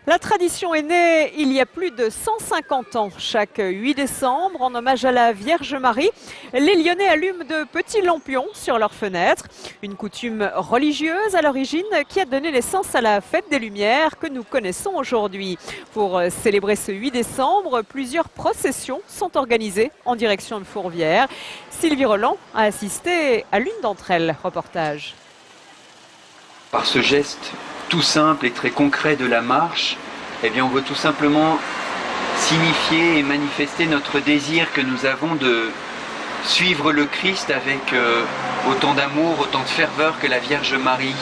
La tradition est née il y a plus de 150 ans. Chaque 8 décembre, en hommage à la Vierge Marie, les Lyonnais allument de petits lampions sur leurs fenêtres. Une coutume religieuse à l'origine qui a donné naissance à la fête des Lumières que nous connaissons aujourd'hui. Pour célébrer ce 8 décembre, plusieurs processions sont organisées en direction de Fourvière. Sylvie Roland a assisté à l'une d'entre elles. Reportage. Par ce geste tout simple et très concret de la marche, eh bien on veut tout simplement signifier et manifester notre désir que nous avons de suivre le Christ avec autant d'amour, autant de ferveur que la Vierge Marie.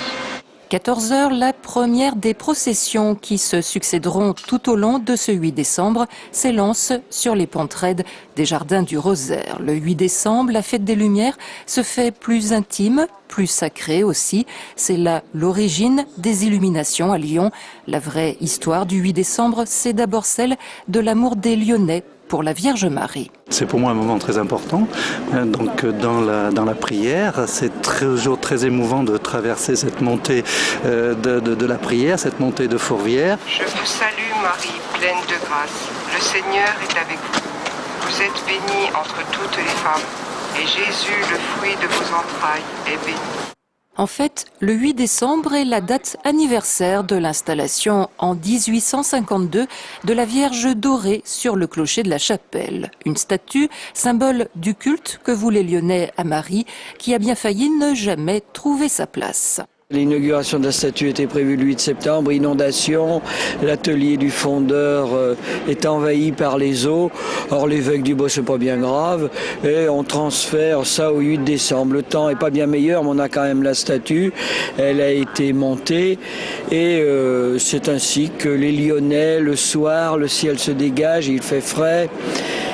14 h, la première des processions qui se succéderont tout au long de ce 8 décembre s'élance sur les pentes raides des Jardins du Rosaire. Le 8 décembre, la fête des Lumières se fait plus intime, plus sacrée aussi. C'est là l'origine des illuminations à Lyon. La vraie histoire du 8 décembre, c'est d'abord celle de l'amour des Lyonnais pour la Vierge Marie. C'est pour moi un moment très important. Donc dans la prière, c'est toujours très émouvant de traverser cette montée de la prière, cette montée de Fourvière. Je vous salue Marie, pleine de grâce. Le Seigneur est avec vous. Vous êtes bénie entre toutes les femmes, et Jésus, le fruit de vos entrailles, est béni. En fait, le 8 décembre est la date anniversaire de l'installation en 1852 de la Vierge dorée sur le clocher de la chapelle. Une statue, symbole du culte que voulaient les Lyonnais à Marie, qui a bien failli ne jamais trouver sa place. L'inauguration de la statue était prévue le 8 septembre, inondation, l'atelier du fondeur est envahi par les eaux. Or l'évêque dit c'est pas bien grave et on transfère ça au 8 décembre. Le temps est pas bien meilleur, mais on a quand même la statue, elle a été montée et c'est ainsi que les Lyonnais, le soir, le ciel se dégage, il fait frais.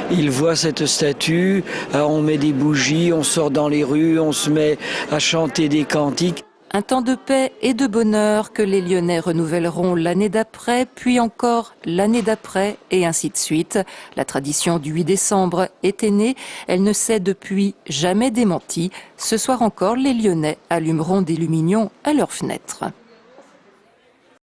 Ils voient cette statue, alors on met des bougies, on sort dans les rues, on se met à chanter des cantiques. Un temps de paix et de bonheur que les Lyonnais renouvelleront l'année d'après, puis encore l'année d'après, et ainsi de suite. La tradition du 8 décembre était née, elle ne s'est depuis jamais démentie. Ce soir encore, les Lyonnais allumeront des luminions à leurs fenêtres.